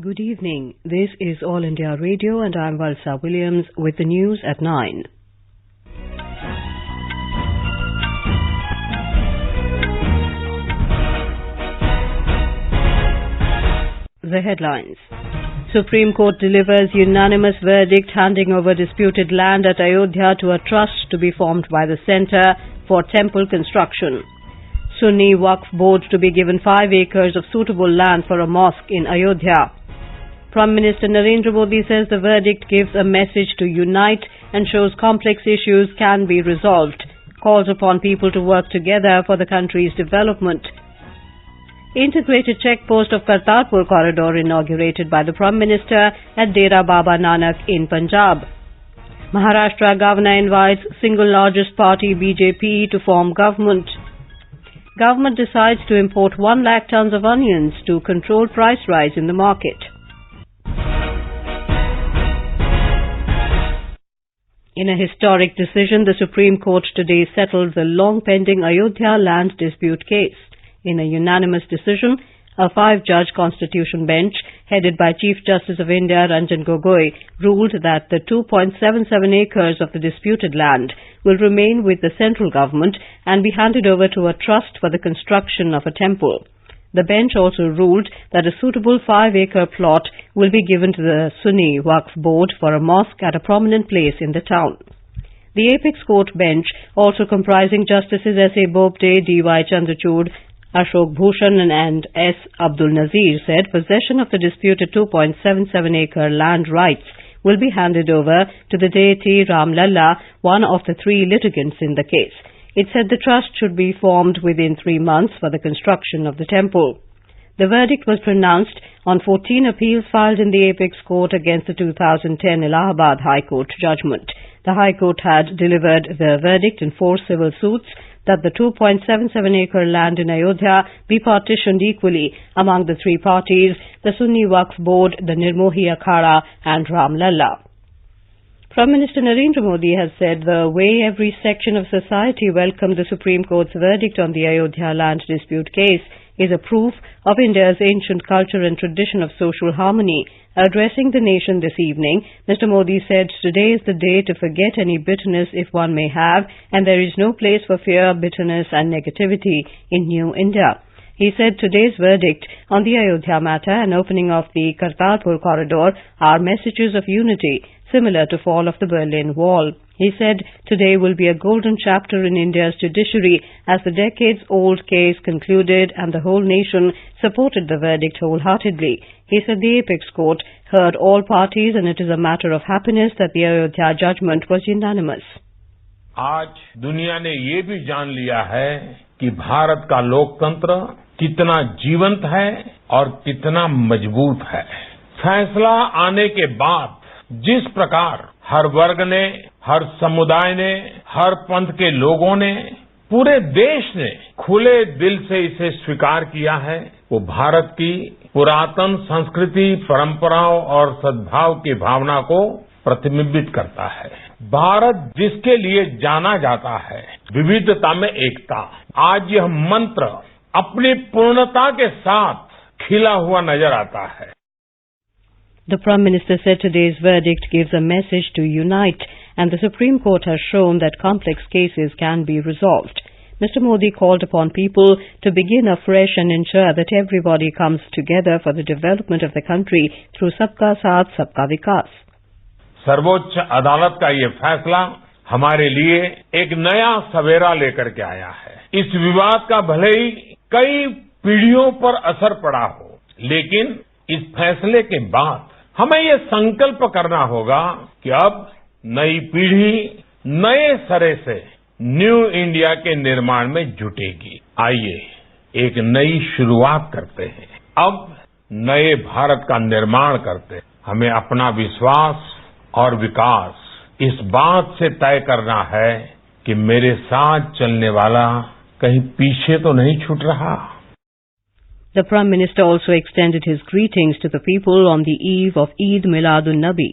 Good evening. This is All India Radio and I'm Valsa Williams with the news at 9. The headlines. Supreme Court delivers unanimous verdict handing over disputed land at Ayodhya to a trust to be formed by the centre for temple construction. Sunni Waqf Board to be given 5 acres of suitable land for a mosque in Ayodhya. Prime Minister Narendra Modi says the verdict gives a message to unite and shows complex issues can be resolved. Calls upon people to work together for the country's development. Integrated checkpost of Kartarpur corridor inaugurated by the Prime Minister at Dera Baba Nanak in Punjab. Maharashtra Governor invites single largest party BJP to form government. Government decides to import 1 lakh tons of onions to control price rise in the market. In a historic decision, the Supreme Court today settled the long-pending Ayodhya land dispute case. In a unanimous decision, a 5-judge constitution bench, headed by Chief Justice of India Ranjan Gogoi, ruled that the 2.77 acres of the disputed land will remain with the central government and be handed over to a trust for the construction of a temple. The bench also ruled that a suitable 5-acre plot will be given to the Sunni Waqf Board for a mosque at a prominent place in the town. The Apex Court bench, also comprising Justices S.A. Bobde, D.Y. Chandrachud, Ashok Bhushan and S. Abdul Nazir, said possession of the disputed 2.77-acre land rights will be handed over to the deity Ram Lalla, one of the 3 litigants in the case. It said the trust should be formed within 3 months for the construction of the temple. The verdict was pronounced on 14 appeals filed in the Apex Court against the 2010 Allahabad High Court judgment. The High Court had delivered the verdict in 4 civil suits that the 2.77-acre land in Ayodhya be partitioned equally among the 3 parties, the Sunni Waqf Board, the Nirmohi Akhada and Ram Lalla. Prime Minister Narendra Modi has said the way every section of society welcomed the Supreme Court's verdict on the Ayodhya land dispute case is a proof of India's ancient culture and tradition of social harmony. Addressing the nation this evening, Mr. Modi said today is the day to forget any bitterness if one may have, and there is no place for fear, bitterness and negativity in New India. He said today's verdict on the Ayodhya matter and opening of the Kartarpur corridor are messages of unity, similar to fall of the Berlin Wall. He said today will be a golden chapter in India's judiciary as the decades-old case concluded and the whole nation supported the verdict wholeheartedly. He said the Apex Court heard all parties and it is a matter of happiness that the Ayodhya judgment was unanimous. आज दुनिया ने ये भी जान लिया है कि भारत का लोकतंत्र कितना जीवंत है और कितना मजबूत है। फैसला आने के बाद जिस प्रकार हर वर्ग ने, हर समुदाय ने, हर पंथ के लोगों ने, पूरे देश ने खुले दिल से इसे स्वीकार किया है, वो भारत की पुरातन संस्कृति, परंपराओं और सद्भाव की भावना को प्रतिबिंबित करता है। भारत जिसके लिए जाना जाता है, विविधता में एकता, आज यह मंत्र अपनी पूर्णता के साथ खिला हुआ नजर आता है। The Prime Minister said today's verdict gives a message to unite and the Supreme Court has shown that complex cases can be resolved. Mr. Modi called upon people to begin afresh and ensure that everybody comes together for the development of the country through Sabka Saath, Sabka Vikas. सर्वोच्च अदालत का ये फैसला हमारे लिए एक नया सवेरा लेकर के आया है। इस विवाद का भले ही कई पीढ़ियों पर असर पड़ा हो, लेकिन इस फैसले के बाद हमें ये संकल्प करना होगा कि अब नई पीढ़ी नए सिरे से न्यू इंडिया के निर्माण में जुटेगी। आइए एक नई शुरुआत करते हैं, अब नए भारत का निर्माण करते हैं। हमें अपना विश्वास और विकास इस बात से तय करना है कि मेरे साथ चलने वाला कहीं पीछे तो नहीं छूट रहा। The Prime Minister also extended his greetings to the people on the eve of Eid Miladun-Nabi.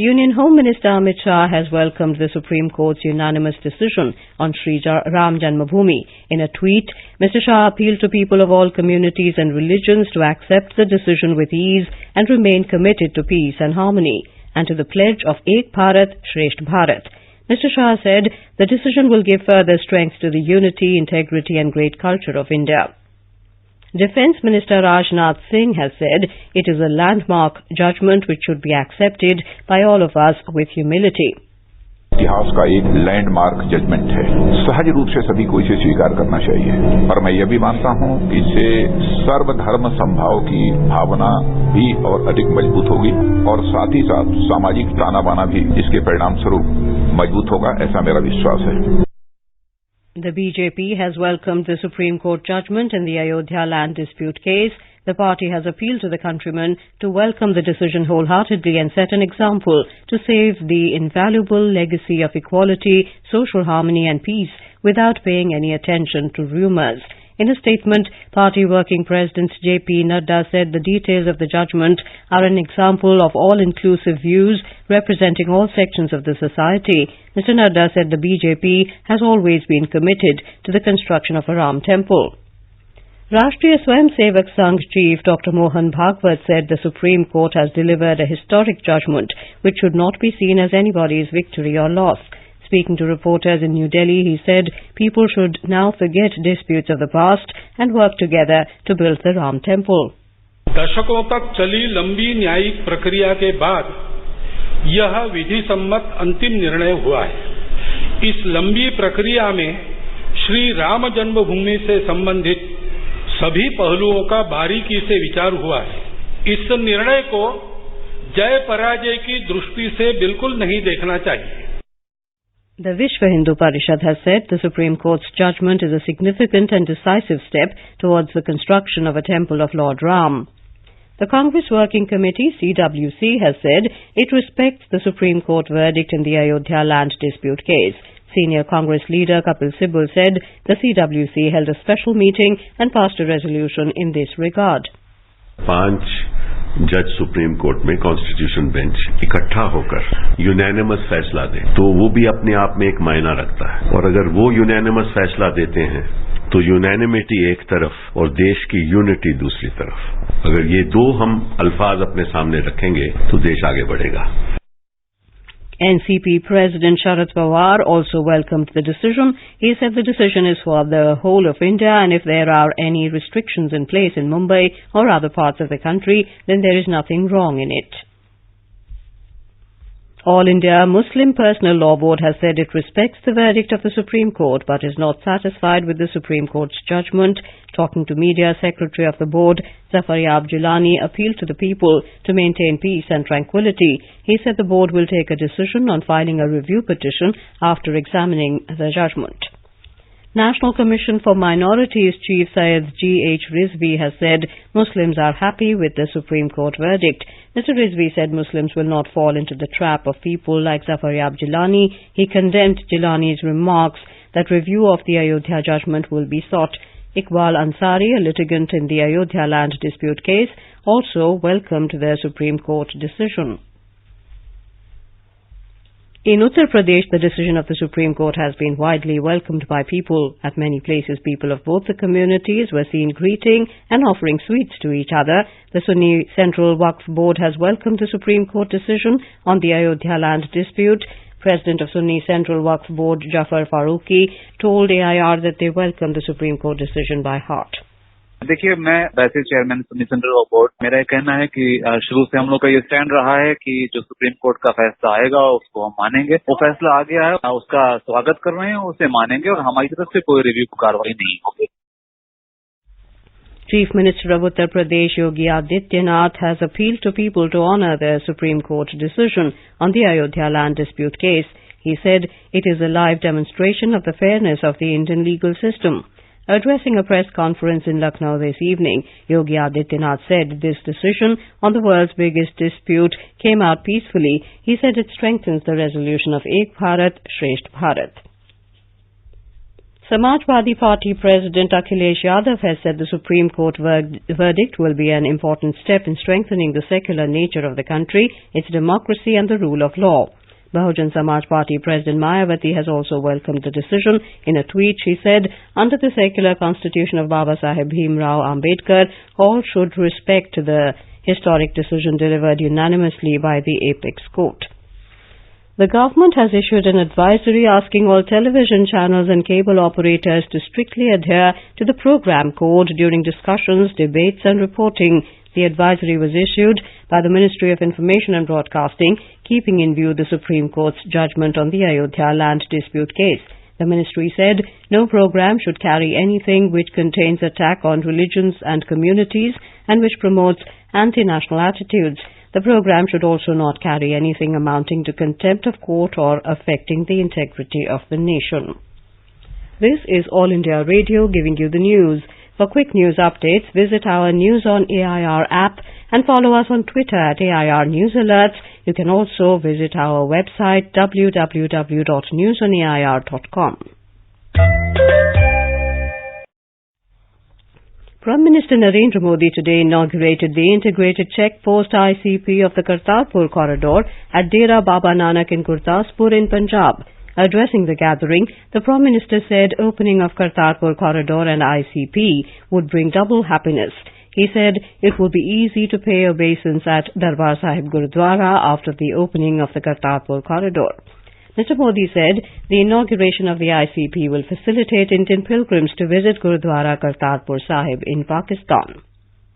Union Home Minister Amit Shah has welcomed the Supreme Court's unanimous decision on Sri Ram Janmabhoomi. In a tweet, Mr. Shah appealed to people of all communities and religions to accept the decision with ease and remain committed to peace and harmony, and to the pledge of Ek Bharat, Shresth Bharat. Mr. Shah said the decision will give further strength to the unity, integrity and great culture of India. Defence Minister Rajnath Singh has said it is a landmark judgment which should be accepted by all of us with humility. इतिहास का एक landmark judgement है। सहज रूप से सभी को इसे स्वीकार करना चाहिए और मैं यह भी मानता हूं कि इससे सर्वधर्म समभाव की भावना भी और अधिक मजबूत होगी और साथ ही साथ सामाजिक ताना बाना भी इसके परिणाम स्वरूप मजबूत होगा, ऐसा मेरा विश्वास है। The BJP has welcomed the Supreme Court judgment in the Ayodhya land dispute case. The party has appealed to the countrymen to welcome the decision wholeheartedly and set an example to save the invaluable legacy of equality, social harmony and peace without paying any attention to rumours. In a statement, Party Working President J.P. Nadda said the details of the judgment are an example of all-inclusive views representing all sections of the society. Mr. Nadda said the BJP has always been committed to the construction of a Ram temple. Rashtriya Swayamsevak Sangh Chief Dr. Mohan Bhagwat said the Supreme Court has delivered a historic judgment which should not be seen as anybody's victory or loss. Speaking to reporters in New Delhi, he said people should now forget disputes of the past and work together to build the Ram temple. दशकों तक चली लंबी न्यायिक प्रक्रिया के बाद यह विधि सम्मत अंतिम निर्णय हुआ है। इस लंबी प्रक्रिया में श्री राम जन्मभूमि से संबंधित सभी पहलुओं का बारीकी से विचार हुआ है। इस निर्णय को जय पराजय की दृष्टि से बिल्कुल नहीं देखना चाहिए। The Vishwa Hindu Parishad has said the Supreme Court's judgment is a significant and decisive step towards the construction of a temple of Lord Ram. The Congress Working Committee, CWC, has said it respects the Supreme Court verdict in the Ayodhya land dispute case. Senior Congress leader Kapil Sibal said the CWC held a special meeting and passed a resolution in this regard. 5 जज supreme court में constitution bench इकट्ठा होकर unanimous फैसला दे तो वो भी अपने आप में एक मायना रखता है और अगर वो यूनैनिमस फैसला देते हैं तो यूनैनिमिटी एक तरफ और देश की यूनिटी दूसरी तरफ। अगर ये दो हम अल्फाज अपने सामने रखेंगे तो देश आगे बढ़ेगा। NCP President Sharad Pawar also welcomed the decision. He said the decision is for the whole of India and if there are any restrictions in place in Mumbai or other parts of the country, then there is nothing wrong in it. All India Muslim Personal Law Board has said it respects the verdict of the Supreme Court but is not satisfied with the Supreme Court's judgment. Talking to media, Secretary of the board, Zafar Yab Jilani, appealed to the people to maintain peace and tranquility. He said the board will take a decision on filing a review petition after examining the judgment. National Commission for Minorities Chief Syed G.H. Rizvi has said Muslims are happy with the Supreme Court verdict. Mr. Rizvi said Muslims will not fall into the trap of people like Zafar Yab Jilani. He condemned Jilani's remarks that review of the Ayodhya judgment will be sought. Iqbal Ansari, a litigant in the Ayodhya land dispute case, also welcomed the Supreme Court decision. In Uttar Pradesh, the decision of the Supreme Court has been widely welcomed by people. At many places, people of both the communities were seen greeting and offering sweets to each other. The Sunni Central Waqf Board has welcomed the Supreme Court decision on the Ayodhya land dispute. President of Sunni Central Waqf Board, Jafar Farooqi, told AIR that they welcome the Supreme Court decision by heart. देखिए, मैं वैसे chairman Sunni central वक्फ board, मेरा कहना है कि शुरू से हम लोग का ये स्टैंड रहा है कि जो सुप्रीम कोर्ट का फैसला आएगा उसको हम मानेंगे। वो फैसला आ गया है, उसका स्वागत कर रहे हैं, उसे मानेंगे और हमारी तरफ से कोई रिव्यू कार्रवाई नहीं होगी। Chief Minister of Uttar Pradesh Yogi Adityanath has appealed to people to honour the Supreme Court decision on the Ayodhya land dispute case. He said it is a live demonstration of the fairness of the Indian legal system. Addressing a press conference in Lucknow this evening, Yogi Adityanath said this decision on the world's biggest dispute came out peacefully. He said it strengthens the resolution of Ek Bharat, Shresth Bharat. Samajwadi Party President Akhilesh Yadav has said the Supreme Court verdict will be an important step in strengthening the secular nature of the country, its democracy and the rule of law. Bahujan Samaj Party President Mayawati has also welcomed the decision. In a tweet, she said, under the secular constitution of Baba Saheb Bhimrao Ambedkar, all should respect the historic decision delivered unanimously by the Apex Court. The government has issued an advisory asking all television channels and cable operators to strictly adhere to the program code during discussions, debates and reporting. The advisory was issued by the Ministry of Information and Broadcasting, keeping in view the Supreme Court's judgment on the Ayodhya land dispute case. The ministry said no program should carry anything which contains attack on religions and communities and which promotes anti-national attitudes. The program should also not carry anything amounting to contempt of court or affecting the integrity of the nation. This is All India Radio giving you the news. For quick news updates, visit our News on AIR app and follow us on Twitter at AIR News Alerts. You can also visit our website www.newsonair.com. Prime Minister Narendra Modi today inaugurated the integrated checkpost ICP of the Kartarpur corridor at Dera Baba Nanak in Gurdaspur in Punjab. Addressing the gathering, the Prime Minister said opening of Kartarpur corridor and ICP would bring double happiness. He said it would be easy to pay obeisance at Darbar Sahib Gurudwara after the opening of the Kartarpur corridor. Mr. Modi said the inauguration of the ICP will facilitate Indian pilgrims to visit Gurudwara Kartarpur Sahib in Pakistan.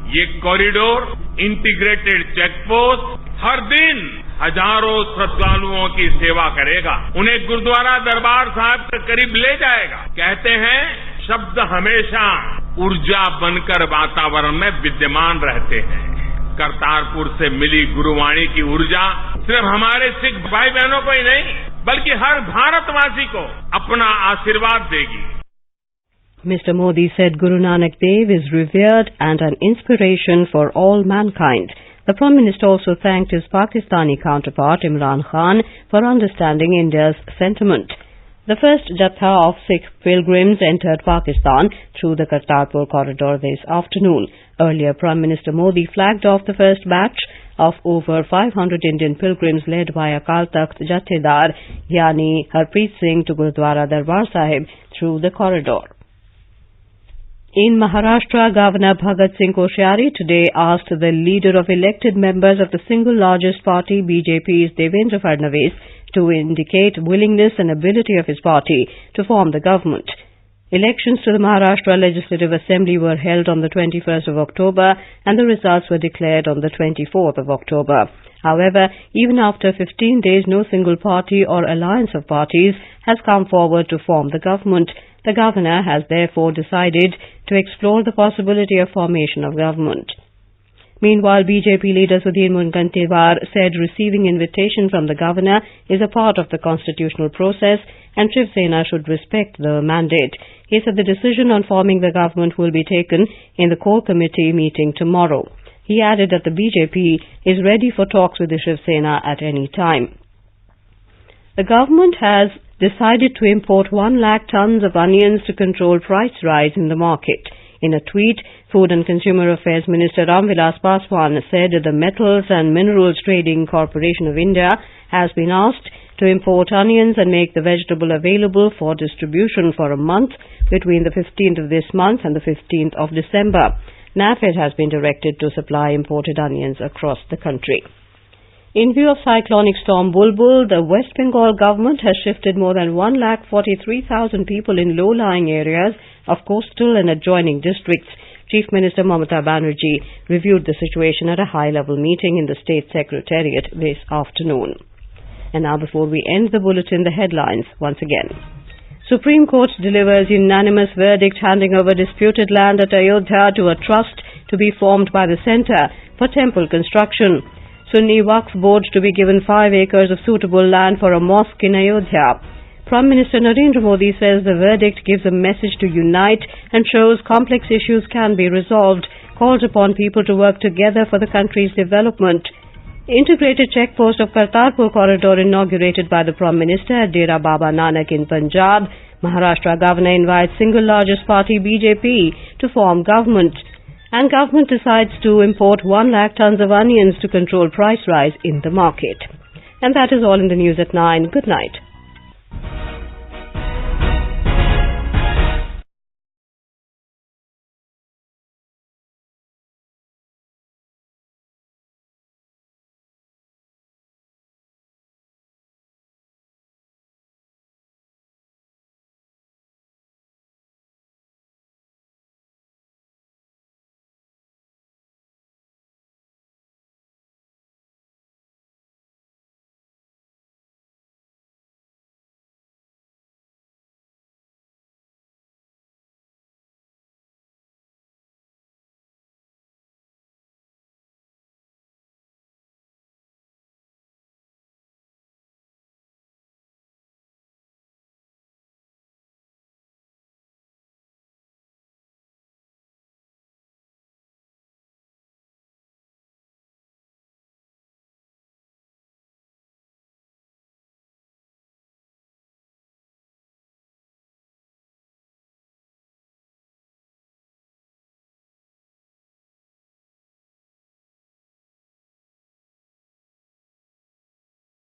ये corridor integrated checkpost हर दिन हजारों श्रद्धालुओं की सेवा करेगा, उन्हें गुरुद्वारा दरबार साहिब के करीब ले जाएगा। कहते हैं शब्द हमेशा ऊर्जा बनकर वातावरण में विद्यमान रहते हैं। करतारपुर से मिली गुरुवाणी की ऊर्जा सिर्फ हमारे सिख भाई बहनों को ही नहीं बल्कि हर भारतवासी को अपना आशीर्वाद देगी। Mr. Modi said Guru Nanak Dev is revered and an inspiration for all mankind. The Prime Minister also thanked his Pakistani counterpart Imran Khan for understanding India's sentiment. The first Jatha of Sikh pilgrims entered Pakistan through the Kartarpur corridor this afternoon. Earlier, Prime Minister Modi flagged off the first batch of over 500 Indian pilgrims led by Akal Takht Jathedar Yani Harpreet Singh to Gurudwara Darbar Sahib through the corridor. In Maharashtra, Governor Bhagat Singh Koshyari today asked the leader of elected members of the single largest party, BJP's Devendra Fadnavis, to indicate willingness and ability of his party to form the government. Elections to the Maharashtra Legislative Assembly were held on the 21st of October and the results were declared on the 24th of October. However, even after 15 days, no single party or alliance of parties has come forward to form the government. The governor has therefore decided to explore the possibility of formation of government. Meanwhile, BJP leader Sudhir Mungantiwar said receiving invitation from the governor is a part of the constitutional process and Shiv Sena should respect the mandate. He said the decision on forming the government will be taken in the core committee meeting tomorrow. He added that the BJP is ready for talks with the Shiv Sena at any time. The government has decided to import 1 lakh tons of onions to control price rise in the market. In a tweet, Food and Consumer Affairs Minister Ramvilas Paswan said the Metals and Minerals Trading Corporation of India has been asked to import onions and make the vegetable available for distribution for a month between the 15th of this month and the 15th of December. NAFED has been directed to supply imported onions across the country. In view of cyclonic storm Bulbul, the West Bengal government has shifted more than 1,43,000 people in low-lying areas of coastal and adjoining districts. Chief Minister Mamata Banerjee reviewed the situation at a high-level meeting in the State Secretariat this afternoon. And now, before we end the bulletin, the headlines once again. Supreme Court delivers unanimous verdict handing over disputed land at Ayodhya to a trust to be formed by the Centre for Temple Construction. Sunni Waqf Board to be given 5 acres of suitable land for a mosque in Ayodhya. Prime Minister Narendra Modi says the verdict gives a message to unite and shows complex issues can be resolved, calls upon people to work together for the country's development. Integrated checkpost of Kartarpur corridor inaugurated by the Prime Minister at Dera Baba Nanak in Punjab. Maharashtra Governor invites single largest party BJP to form government. And government decides to import 1 lakh tons of onions to control price rise in the market. And that is all in the news at 9. Good night.